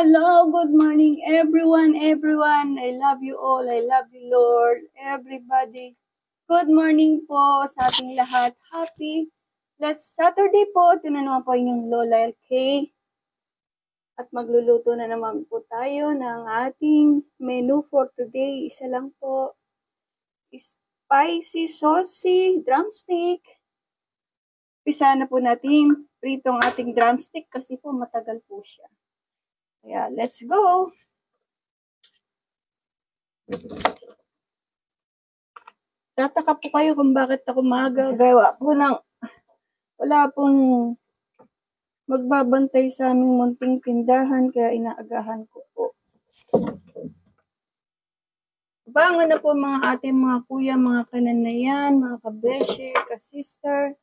Hello, good morning everyone. I love you all. I love you, Lord. Everybody. Good morning po sa ating lahat. Happy last Saturday po. Ito na naman po inyong Lola LK. At magluluto na naman po tayo ng ating menu for today. Isa lang po. Spicy, saucy, drumstick. Pisa na po natin pritong ating drumstick kasi po matagal po siya. Kaya, let's go! Tataka po kayo kung bakit ako magagawa po ng wala pong magbabantay sa aming munting tindahan kaya inaagahan ko po. Abangan na po mga ating mga kuya, mga kananayan, mga kabeshi, kasister.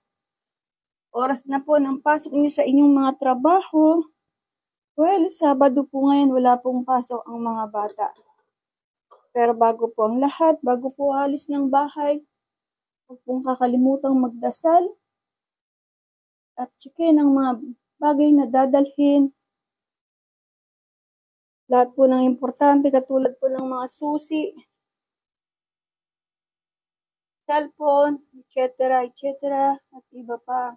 Oras na po ng pasok niyo sa inyong mga trabaho. Well, Sabado po ngayon, wala pong pasok ang mga bata. Pero bago po ang lahat, bago po alis ng bahay, huwag pong kakalimutang magdasal at checkin ang mga bagay na dadalhin. Lahat po ng importante, katulad po ng mga susi, cellphone, etc., at iba pa.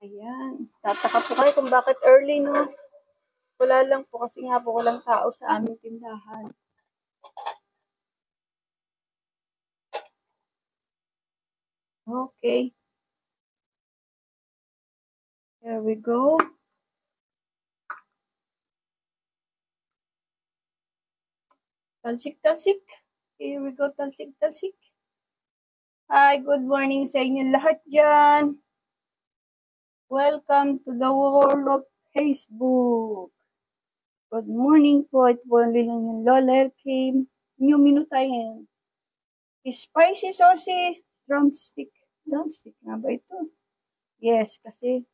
Ayan. Tataka po kayo kung bakit early, no? Wala lang po kasi nga po walang tao sa aming tindahan. Okay. Here we go. Talsik. Here we go, talsik. Hi, good morning sa inyo lahat dyan. Welcome to the world of Facebook. Good morning po. Ito po lang yung Lola came. New menu tayo ngayon. Spicy saucy drumstick. Drumstick nga ba ito? Yes, kasi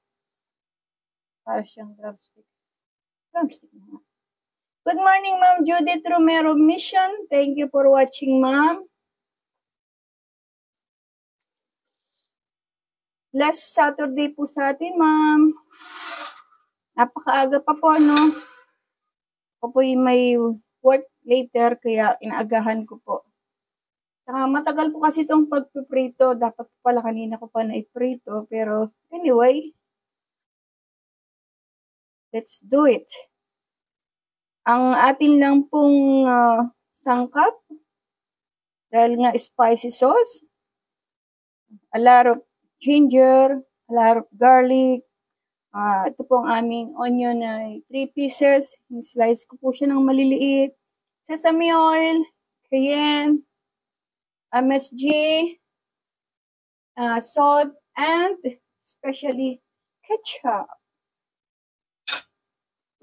para siyang drumstick. Drumstick nga. Good morning, Ma'am Judith Romero Mission. Thank you for watching, Ma'am. Last Saturday po sa atin, Ma'am. Napakaaga pa po, no? Ako po may work later, kaya inaagahan ko po. Saka matagal po kasi itong pagpiprito. Dapat pala kanina ko pa na-iprito. Pero anyway, let's do it. Ang atin lang pong sangkap, dahil nga spicy sauce, a lot of ginger, a lot of garlic. Ito po ang aming onion ay 3 pieces. Slice ko po siya ng maliliit. Sesame oil, cayenne, MSG, salt, and especially ketchup.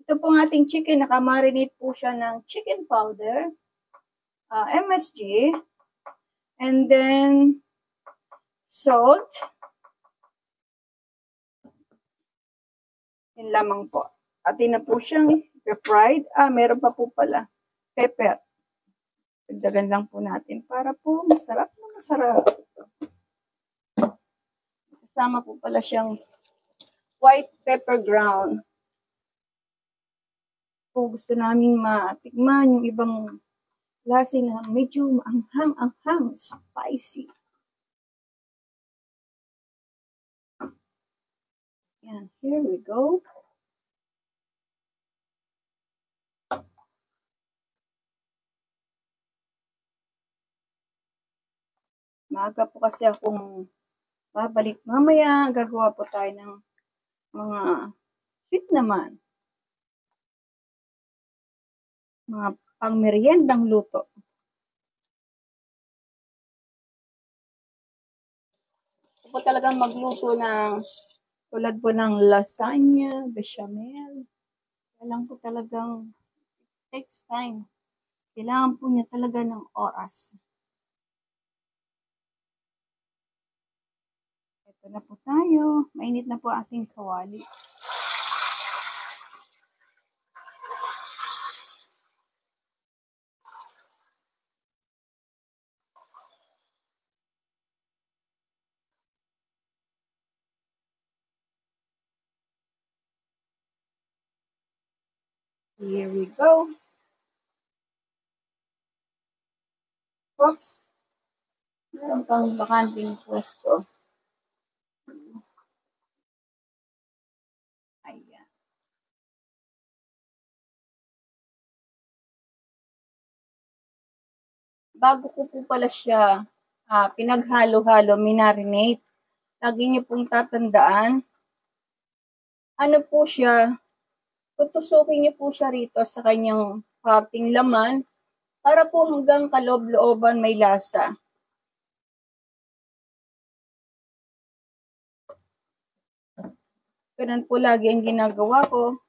Ito po ang ating chicken. Nakamarinate po siya ng chicken powder, MSG, and then salt. Yun lamang po. Atin na po siyang fried. Meron pa po pala. Pepper. Dagdagan lang po natin para po masarap na masarap. Kasama po pala siyang white pepper ground. Kung gusto namin matikman yung ibang klase na medyo anghang, spicy. Yan, here we go. Maaga po kasi akong babalik mamaya. Gagawa po tayo ng mga sweet naman. Mga pang-meriendang luto. Ito po talagang magluto ng tulad po ng lasagna, bechamel. Kailangan po talagang it takes time. Kailangan po niya talaga ng oras. Ito na po tayo. Mainit na po ating kawali. Here we go. Oops. Meron pang bakanting pwesto. Ayan. Bago ko po pala siya pinaghalo-halo, minarinate. Lagi niyo pong tatandaan, ano po siya, tutusukin niyo po siya rito sa kanyang parting laman para po hanggang kaloob-looban may lasa. Ganun po lagi ang ginagawa ko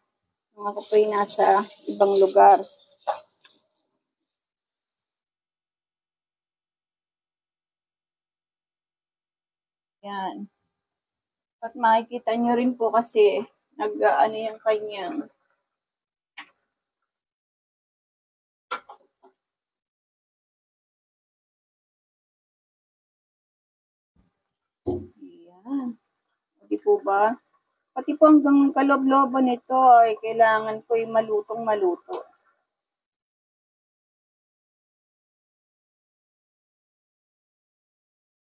nung ako po'y nasa ibang lugar. Yan. At makikita nyo rin po kasi nag-ano yung kanyang yan. Di po ba? Pati po hanggang kaloob-looban nito ay kailangan ko yung malutong maluto.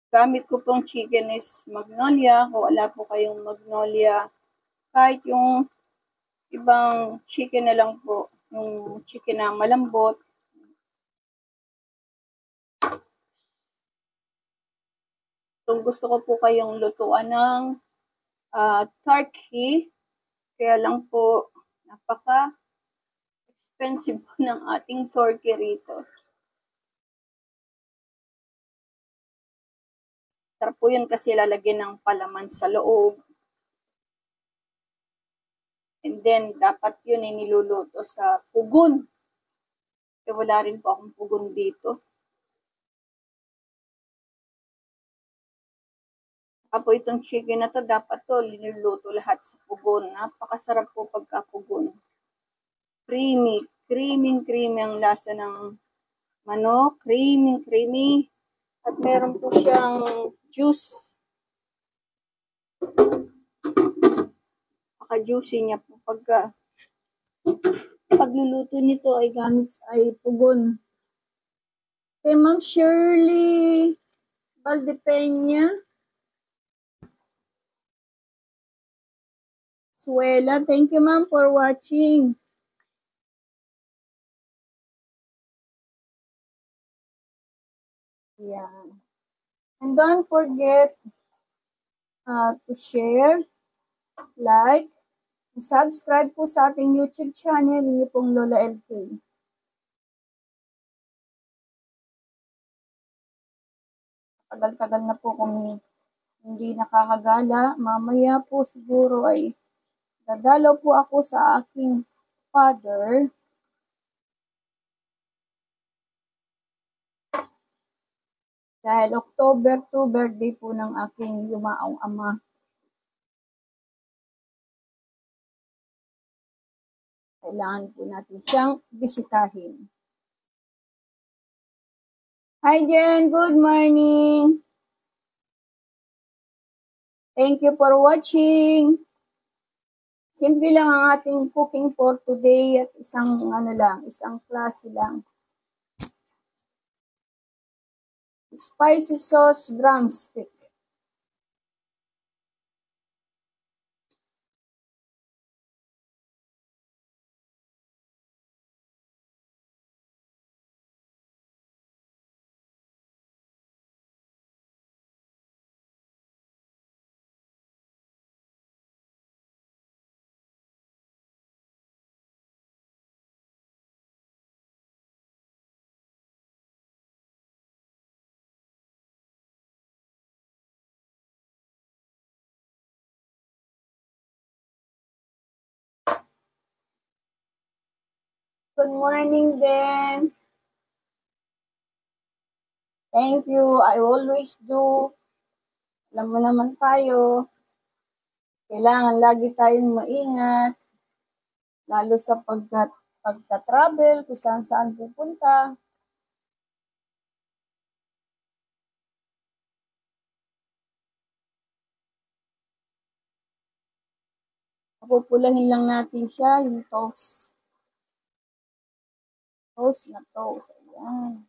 Gamit ko pong chicken is Magnolia. Kung wala po kayong Magnolia, kahit yung ibang chicken na lang po, yung chicken na malambot. Kung gusto ko po kayong lutuan ng turkey, kaya lang po napaka-expensive po ng ating turkey rito. Sarap po yun kasi lalagyan ng palaman sa loob. And then, dapat yun ay niluluto sa pugon. Kaya wala rin po akong pugon dito. Apo itong chicken na to, dapat to niluluto lahat sa pugon. Napakasarap po pagka pugon. Creamy. Creamy ang lasa ng manok. Creamy. At meron po siyang juice. Paka-juicy niya po pagluluto nito ay gamit ay pugon. Kay Ma'am Shirley Valdepeña Suela, thank you ma'am for watching. Yeah. And don't forget to share, like, and subscribe po sa ating YouTube channel, niyo pong Lola LK. Tagal-tagal na po kung hindi nakakagala. Mamaya po siguro ay dadalaw po ako sa aking father. Dahil October 2, birthday po ng aking yumaong ama. Kailangan po natin siyang bisitahin. Hi Jen, good morning. Thank you for watching. Simple lang ang ating cooking for today at isang klase lang. Spicy sauce drumstick. Good morning then. Thank you. I always do. Alam mo naman tayo, kailangan lagi tayong maingat, lalo sa pagta-travel, kung saan pupunta. Pupulahin lang natin siya, yung toast. Toast na toast. Ayan.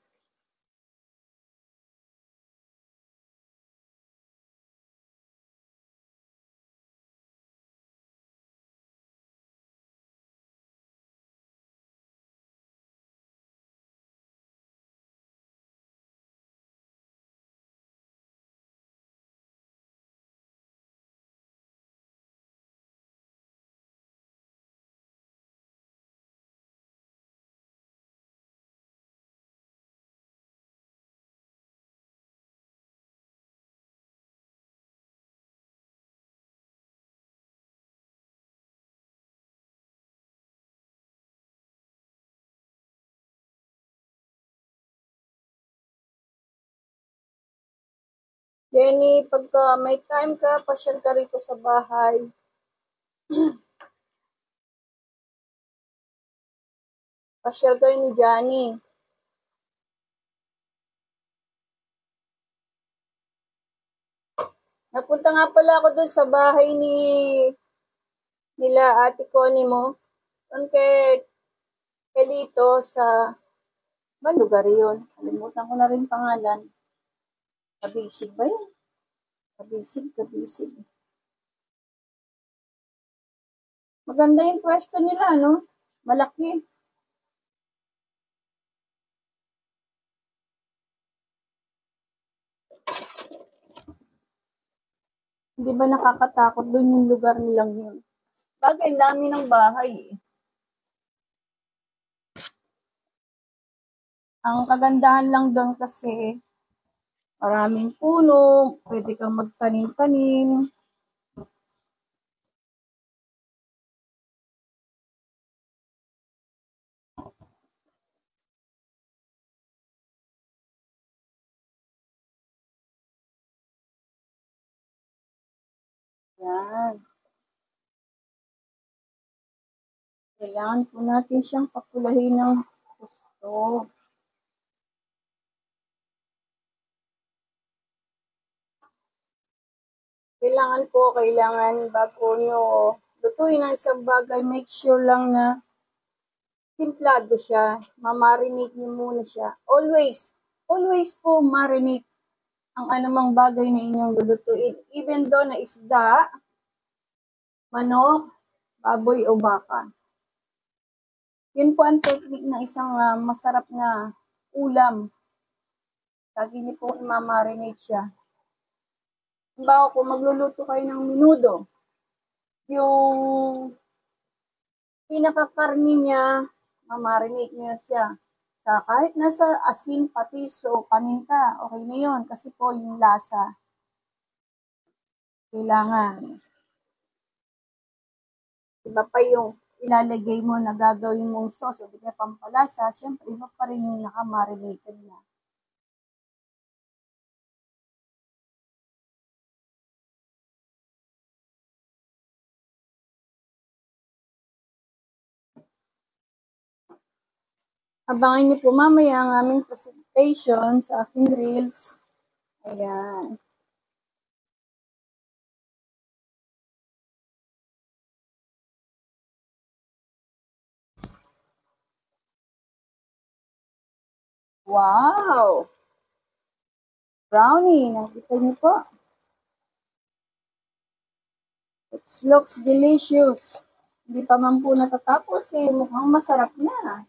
Jenny, pagka may time ka, pasyal ka rito sa bahay. Pasyal kayo ni Johnny. Napunta nga pala ako doon sa bahay nila Ate Connie mo. Doon kay Lito sa ba lugar yun? Kalimutan ko na rin pangalan. Kabisig ba yun? Kabisig. Maganda yung pwesto nila, no? Malaki. Hindi ba nakakatakot doon yung lugar nilang yun? Bagay, dami ng bahay eh. Ang kagandahan lang doon kasi maraming puno, pwede kang magtanim-tanim. Yan. Kailangan po natin siyang pakulahin ng gusto. Kailangan bago nyo lutuin ang isang bagay, make sure lang na timplado siya. Mamarinate nyo muna siya. Always po marinate ang anumang bagay na inyong lulutuin. Even though na isda, manok, baboy o baka. Yun po ang technique ng isang masarap na ulam. Lagi niyo po imamarinate siya. Halimbawa kung magluluto kayo ng menudo, yung pinakakarni niya, mamarinate niya siya. Sa kahit nasa asin, patis o paminta, okay na yun. Kasi po yung lasa, kailangan. Iba pa yung ilalagay mo na gagawin mong sauce o bigla pampalasa, syempre iba pa rin yung nakamarinated na. Abangan niyo po mamaya ang aming presentation sa aking reels. Ayan. Wow! Brownie, nakita niyo po. It looks delicious. Hindi pa man po natatapos eh. Mukhang masarap na.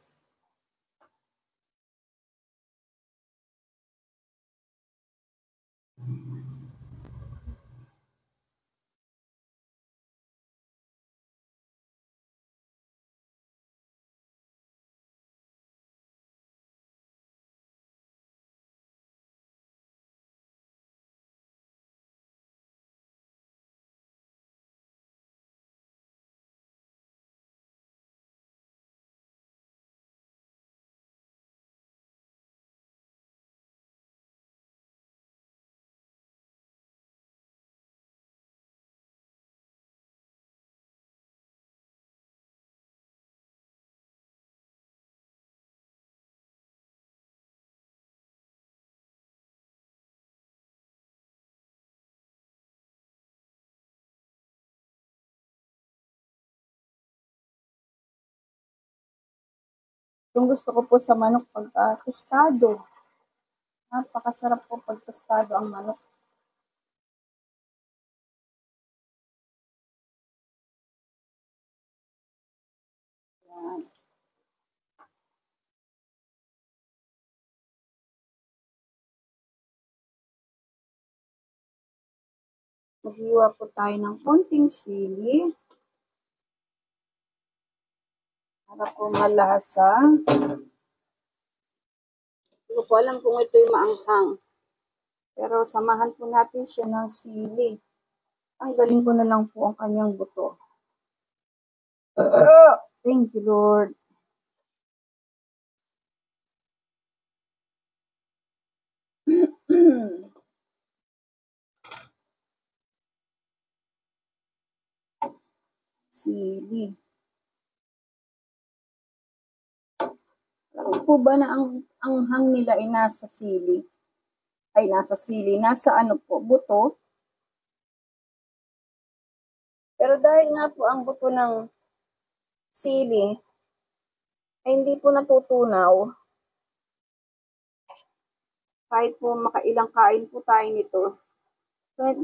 Yung gusto ko po sa manok pagka tostado. Napakasarap po pag tostado ang manok. Yan. Maghiwa po tayo ng konting sili. Para po malasa. Hindi ko po alam kung ito'y maanghang. Pero samahan po natin siya ng sili. Tanggalin ko na lang po ang kanyang buto. Thank you, Lord. Sili. Alam po ba na ang anghang nila ay nasa sili? Ay, nasa sili. Nasa ano po? Buto. Pero dahil nga po ang buto ng sili ay hindi po natutunaw, kahit po makailang kain po tayo nito,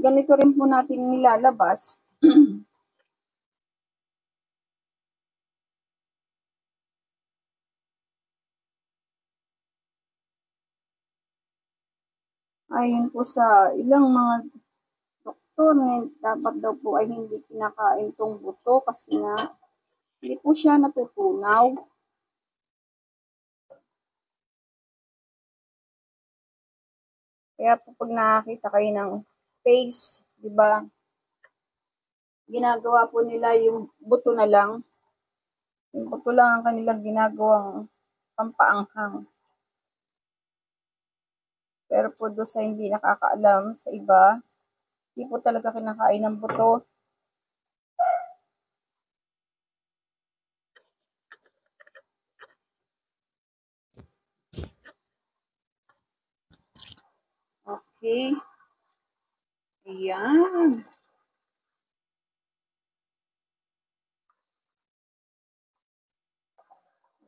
ganito rin po natin nilalabas. Ayon po sa ilang mga doktor, dapat daw po ay hindi kinakain tong buto kasi nga hindi po siya natutunaw. Kaya po pag nakakita kayo ng face, di ba, ginagawa po nila yung buto na lang. Yung buto lang ang kanilang ginagawang pampaanghang. Pero po doon sa hindi nakakaalam sa iba, hindi po talaga kinakain ng buto. Okay. Ayan.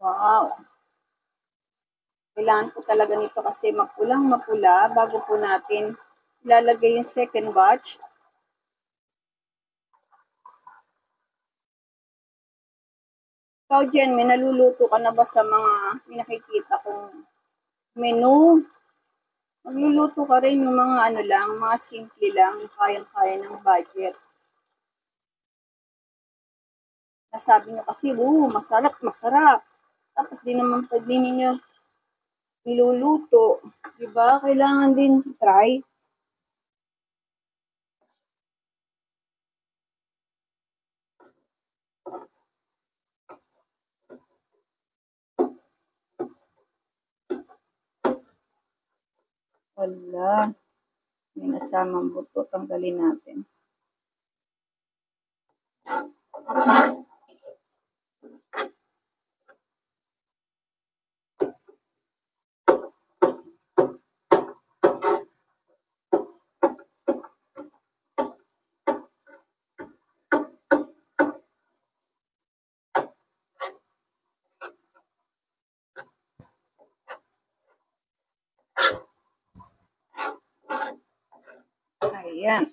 Wow. Kailangan po talaga nito kasi mapulang mapula bago po natin ilalagay yung second batch. Ikaw, Jen, may naluluto ka na ba sa mga pinakikita kong menu? Magluluto ka rin yung mga ano lang, mga simple lang, kayang-kaya ng budget. Nasabi nyo kasi, masarap, masarap. Tapos di naman pag di ninyo niluluto, diba? Kailangan din try. Wala. May nasamang buto, tanggalin natin. Ayan.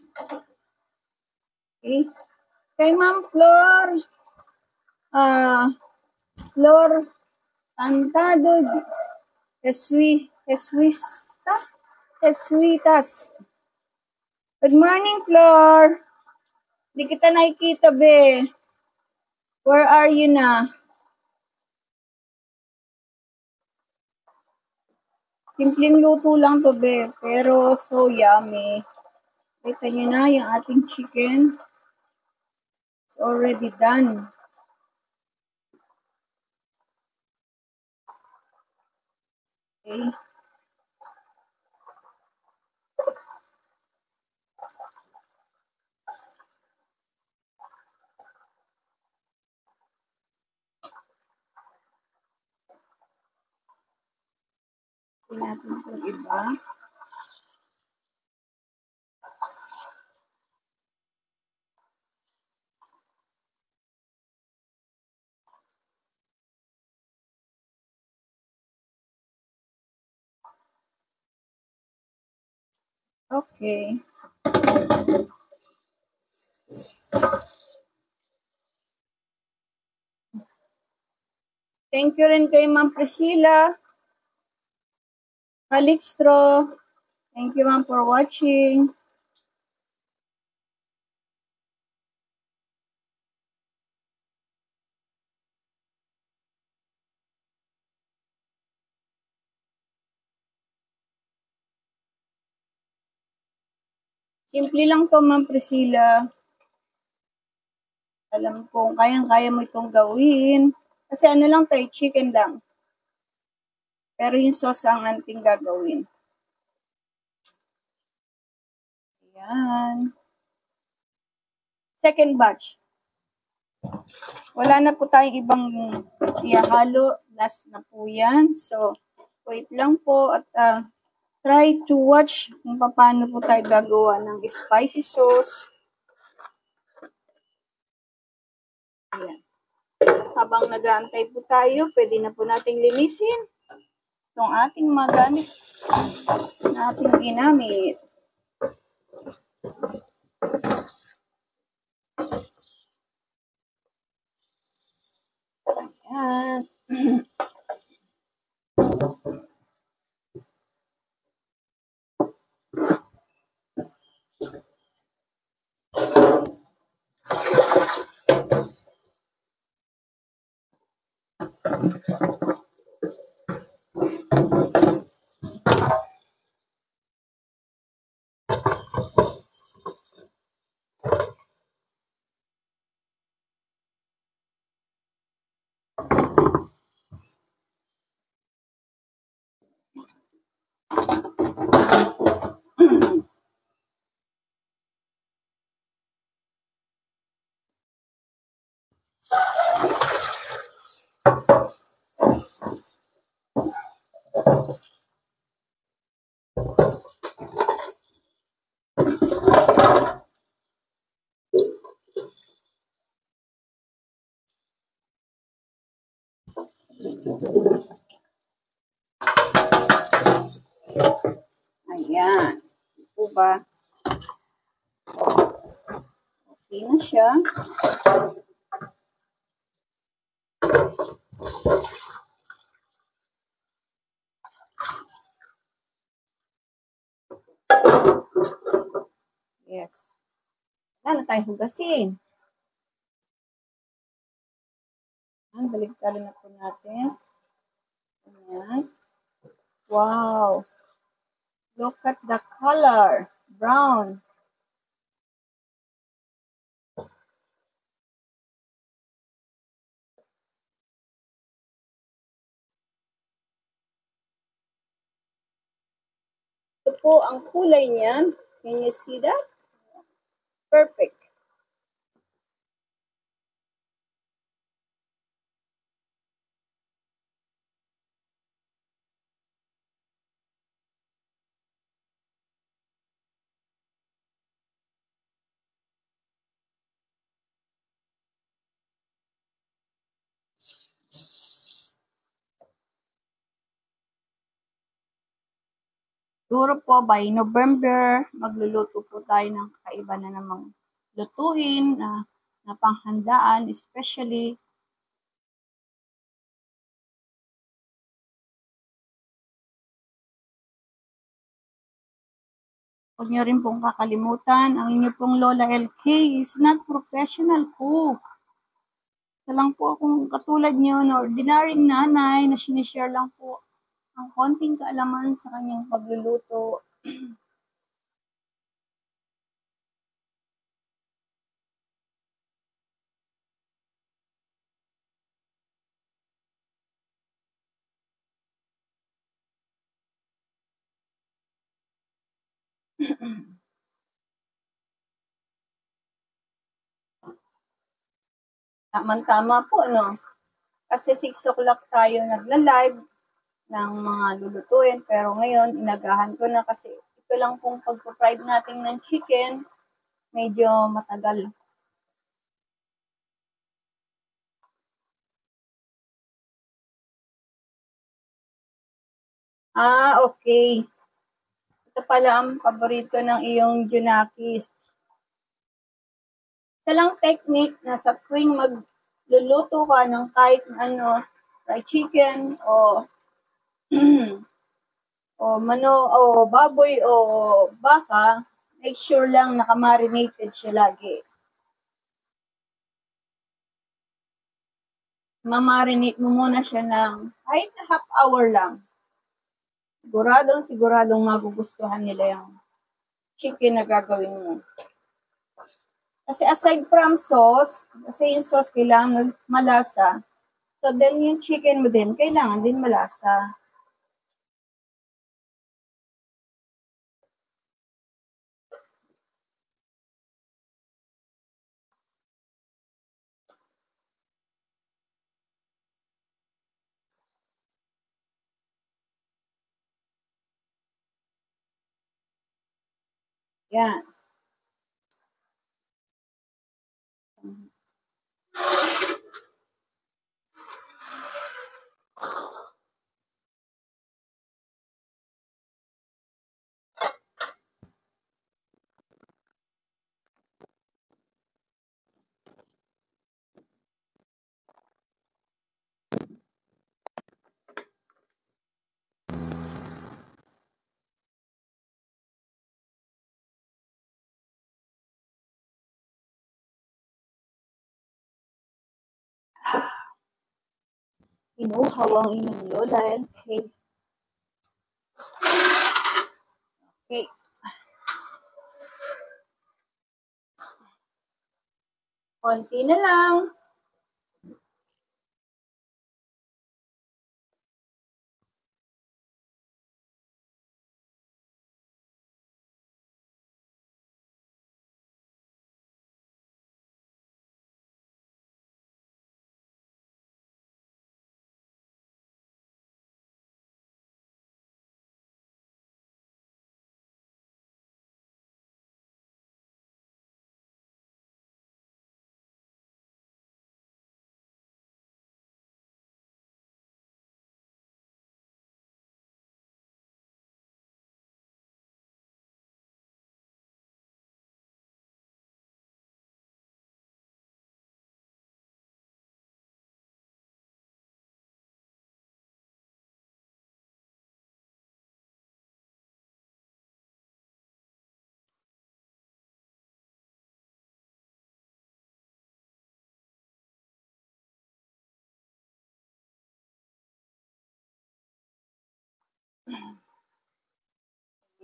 Okay. Kay Ma'am Flor, Flor Tantado Jesuitas. Good morning, Flor. Di kita nakikita, be. Where are you na? Simpleng luto lang to, be. Pero so yummy. Kita nyo na yung ating chicken. It's already done. Okay. Tingnan natin itong iba. Okay. Thank you rin kay Ma'am Priscilla Calixtro. Thank you, Ma'am, for watching. Simple lang to, Ma'am Priscilla. Alam kong kayang-kaya mo itong gawin. Kasi ano lang tayo, chicken lang. Pero yung sauce ang ating gagawin. Ayan. Second batch. Wala na po tayong ibang ihahalo. Last na po yan. So, wait lang po at try to watch kung paano po tayo gagawa ng spicy sauce. Ayan. Habang nag-aantay po tayo, pwede na po nating linisin itong ating magamit na ating ginamit. Ayan. Ayan. Ito ba? Okay na siya. Yes. Wala na tayong hugasin. Ayan, baligtarin na po natin. Ayan. Wow. Look at the color. Brown. Ito po ang kulay niyan. Can you see that? Perfect. Siguro po by November, magluluto po tayo ng kakaiba na namang lutuin na panghandaan, especially huwag niyo rin pong kakalimutan, ang inyo pong Lola LK is not professional cook. Isa lang po akong katulad niyo na ordinaryong nanay na sinishare lang po ang konting kaalaman sa kanyang pagluluto. Tama-tama po, no? Kasi 6 o'clock tayo nagla-live ng mga lulutuin. Pero ngayon, inagahan ko na kasi ito lang pong pagpa-fried natin ng chicken. Medyo matagal. Okay. Ito pala ang paborito ng iyong Junakis. Isa lang technique na sa tuwing magluluto ka ng kahit ano, fried chicken o o baboy o baka, make sure lang naka-marinated siya lagi. Mamarinate mo muna siya ng kahit half hour lang. Siguradong magugustuhan nila yung chicken na gagawin mo. Kasi aside from sauce, kasi yung sauce kailangan malasa. So then yung chicken mo din, kailangan din malasa. Yan. Inuhaw ang inyong lola. Okay. Okay. Konti na lang.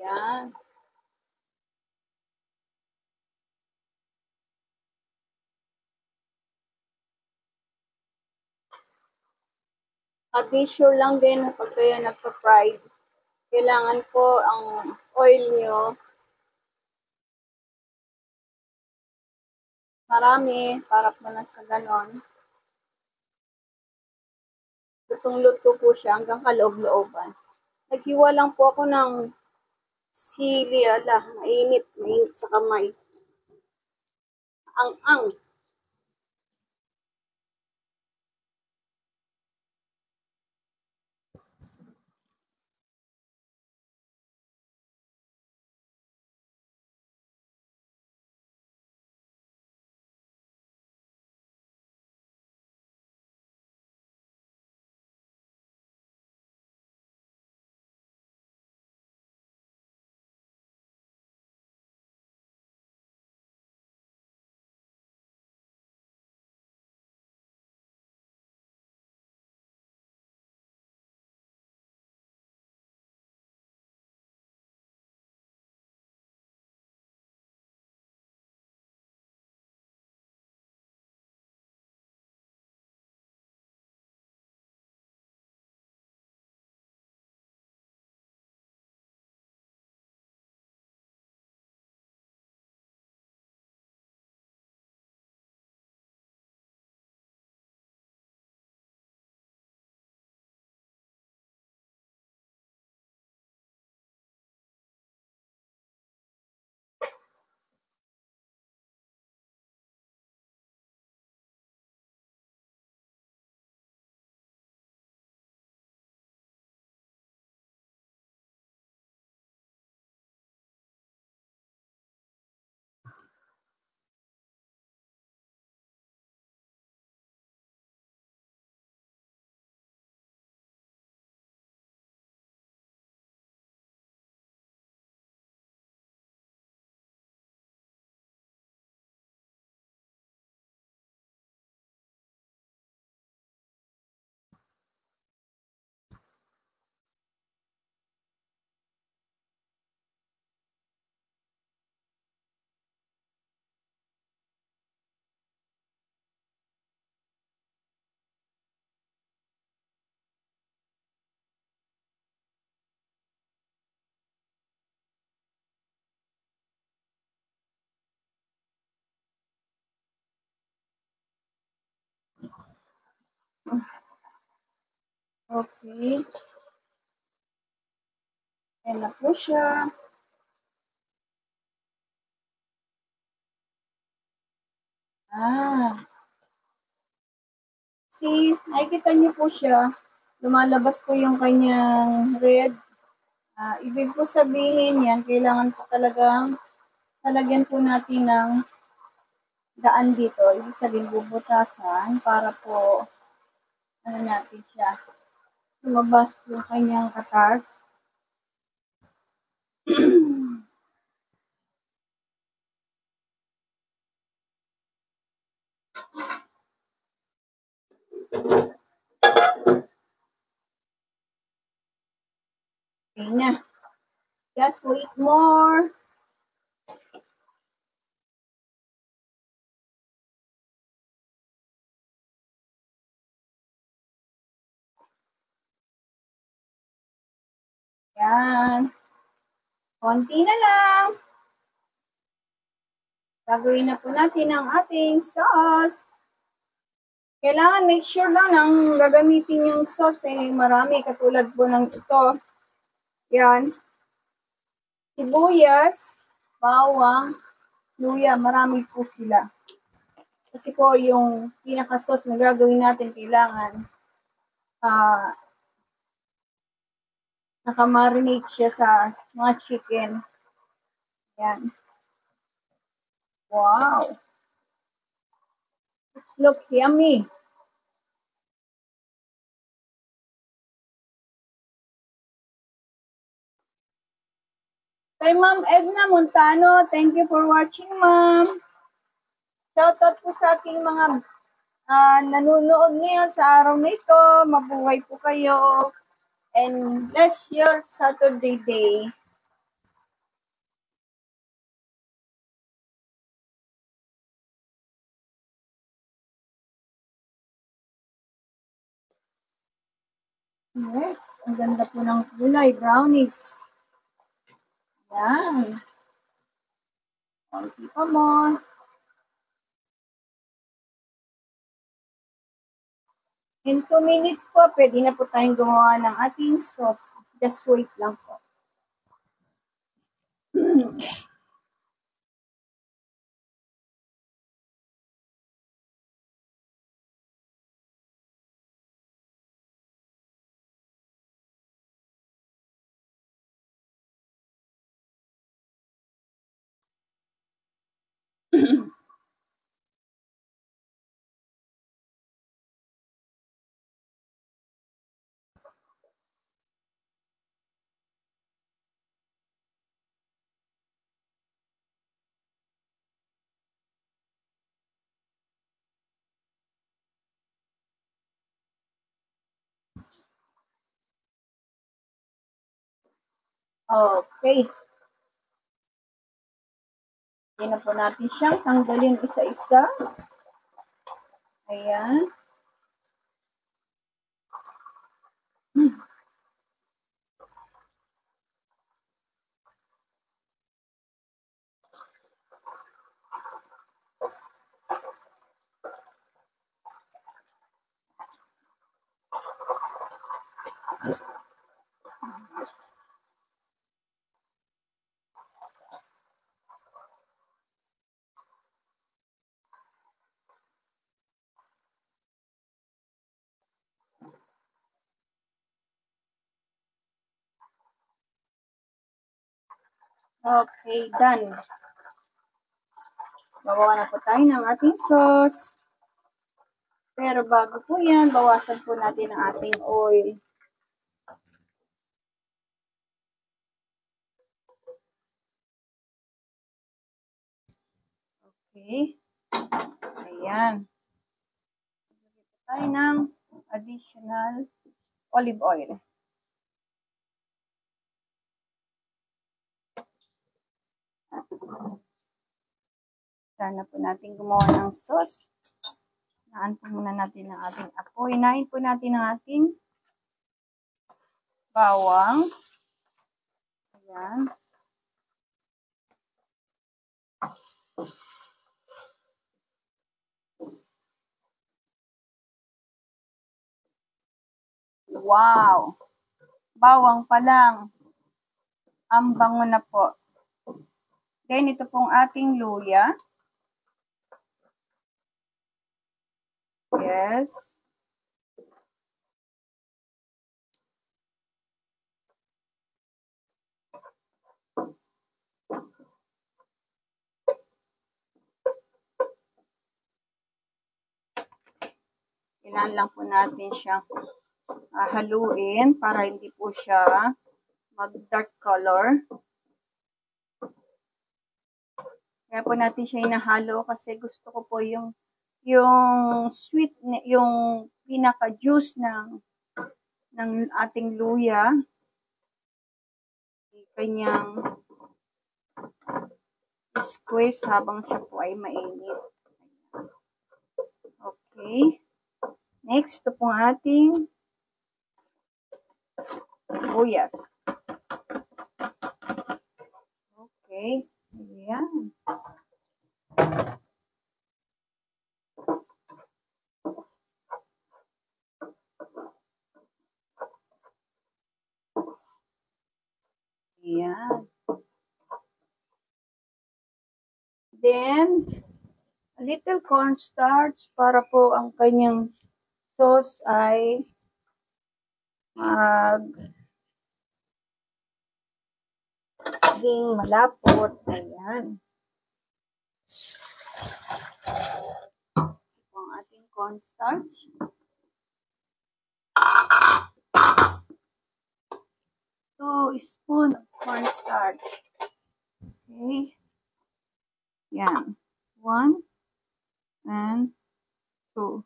Yan. Be sure lang din na pag kayo nagpa-fry, kailangan po ang oil nyo marami para po na sa ganon. Lutong-luto po siya hanggang kaloob-looban. Naghiwa lang po ako ng sili. Mainit sa kamay. Ang Okay. Ayan na po siya. See, nakikita niyo po siya. Lumalabas po yung kanyang red. Ibig po sabihin yan, kailangan po talagang talagyan po natin ng daan dito. Ibig sabihin bubutasan para po natin siya. Lumabas yung kanyang katas. Okay na. Just wait more. Yan. Konti na lang. Gagawin na po natin ang ating sauce. Kailangan make sure lang nang gagamitin yung sauce marami katulad po ng ito. Yan. Sibuyas, bawang, luya, marami po sila. Kasi po yung pinaka-sauce na gagawin natin kailangan nakamarinate siya sa mga chicken. Yan. Wow. It looks yummy. Kay Ma'am Edna Montano, thank you for watching, Ma'am. Shoutout po sa aking mga nanonood ngayon sa araw na ito. Mabuhay po kayo. And bless your Saturday day. Yes, ang ganda po ng kulay, brownies. Yan. Konti pa mo. In 2 minutes po, pwede na po tayong gumawa ng ating sauce. Just wait lang po. Okay. Hindi na po natin siyang tanggalin isa-isa. Ayan. Okay, done. Bawasan na po tayo ng ating sauce. Pero bago po yan, bawasan po natin ang ating oil. Okay. Ayan. Lagyan tayo ng additional olive oil. Sana po natin gumawa ng sauce. Naan po muna natin ang ating apoy. Hinahin po natin ang ating bawang. Ayan. Wow! Bawang pa lang. Ang bango na po. Then, ito pong ating luya. Yes. Kailangan lang po natin siyang haluin para hindi po siya mag-dark color. Kaya po natin siya inahalo kasi gusto ko po yung sweet, yung pinaka-juice ng ating luya. Kanyang squeeze habang siya po ay mainit. Okay. Next, ito pong ating sibuyas. Okay. Ayan. Ayan. Then, a little cornstarch para po ang kanyang sauce ay maging malapot. Ayan. Ito ang ating cornstarch. 2 spoon of cornstarch. Okay. Yan. 1 and 2.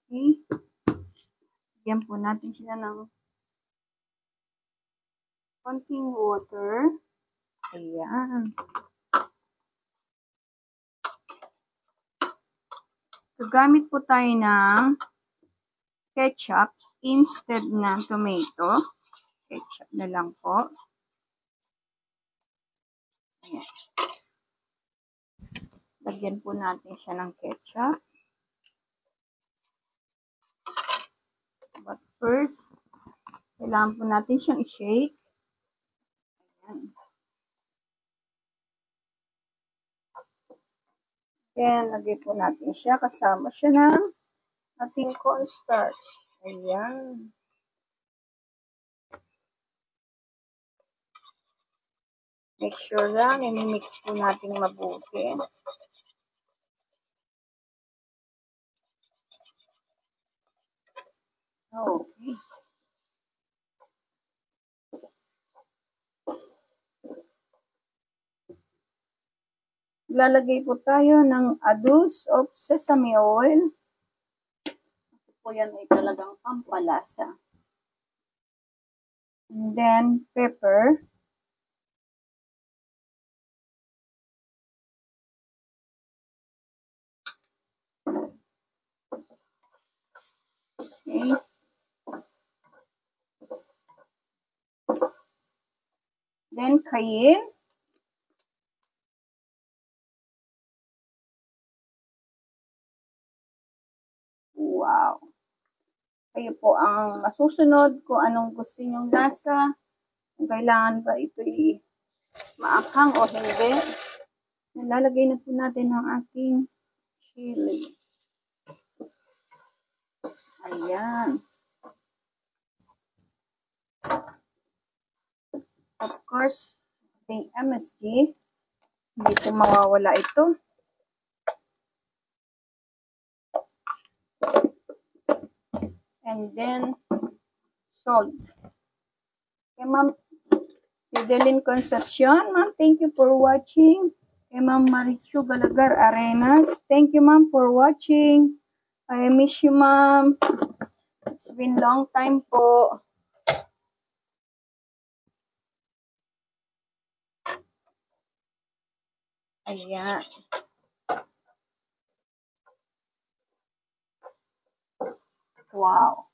Okay. Bigyan po natin sila ng konting water. Ayan. Gagamit po tayo ng ketchup instead ng tomato. Ketchup na lang po. Ayan. Lagyan po natin siya ng ketchup. But first, kailangan po natin siyang i-shake. Ayan. Then, lagay po natin siya. Kasama siya ng ating cornstarch. Ayan. Make sure lang, i-mix po natin mabuti. Okay. Lalagay po tayo ng a dose of sesame oil. Kasi po yan ay talagang pampalasa. And then, pepper. Okay. Then, cayenne. Wow. Kayo po ang masusunod kung anong gusto nyong lasa. Kung kailangan ba ito'y maakhang o hindi. Lalagay na po natin ang ating chili. Ayan. Of course, ating MSG. Hindi po mawawala ito. And then, salt. Okay, Ma'am Fidelin Concepcion. Ma'am, thank you for watching. Okay, Ma'am Marichu Galagar Arenas. Thank you, Ma'am, for watching. I miss you, Ma'am. It's been long time po. Ayan. Wow.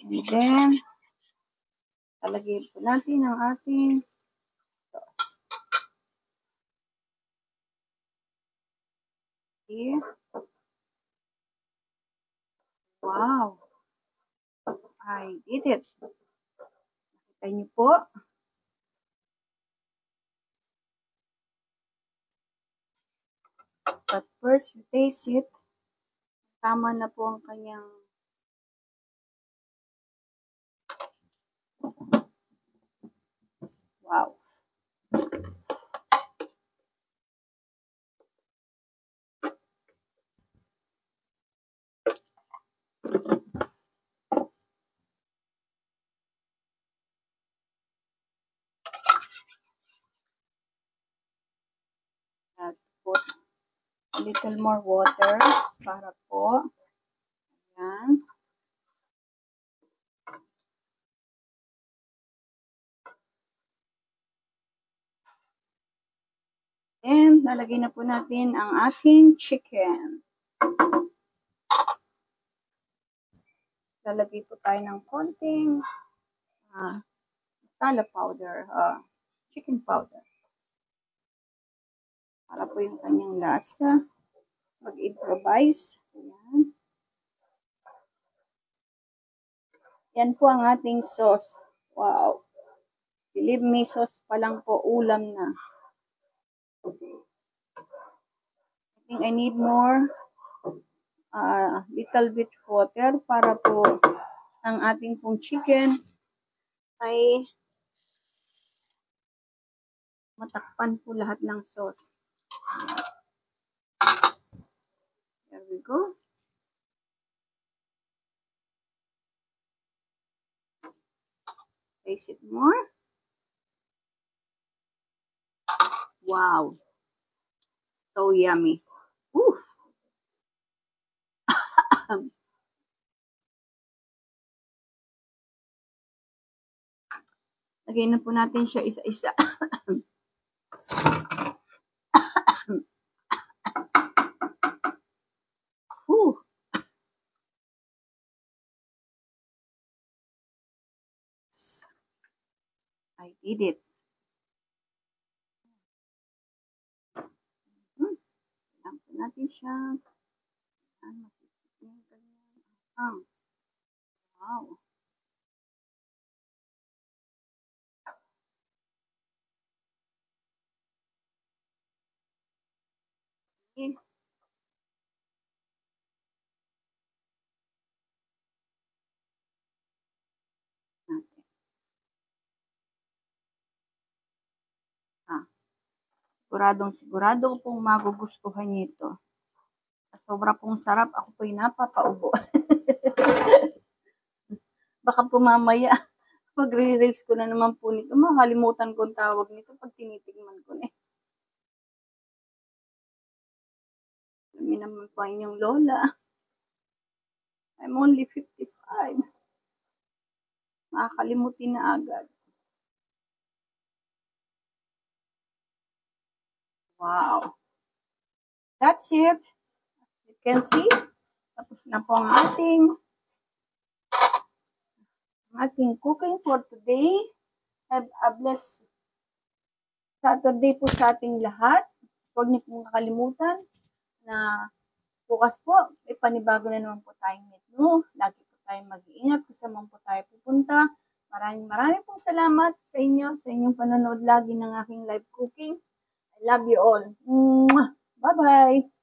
And then, talagay po natin ang ating sauce. See? Wow! I did it. Nakita niyo po? But first, you taste it. Tama na po ang kanyang wow. At put a little more water para po. Ayan. And lalagay na po natin ang ating chicken. Lalagay po tayo ng konting masala powder, chicken powder. Para po yung kanyang lasa. Mag-improvise. Ayan. Yan po ang ating sauce. Wow. Believe me, sauce pa lang po, ulam na. I think I need more little bit water para po ang ating pong chicken ay matakpan po lahat ng sauce. There we go. Taste it more. Wow. So yummy. Woo. Lagay na po natin siya isa-isa. I did it. Ayan po natin siya. Masipit yung kanyang wow. Okay. Sigurado pong magugustuhan niyo ito. Sobra pong sarap. Ako po'y napapaubo. Baka po mamaya, magre-reels ko na naman po nito. Makalimutan ko ang tawag nito pag tinitigman ko na. Alam naman po inyong lola. I'm only 55. Makakalimutin na agad. Wow. That's it. As you can see, tapos na po ang ating cooking for today. Have a blessed Saturday po sa ating lahat. Huwag niyo pong nakalimutan na bukas po, may panibago na naman po tayong menu. Lagi po tayong mag-iingat kung saan man po tayo pupunta. Maraming pong salamat sa inyong panonood lagi ng aking live cooking. I love you all. Bye-bye!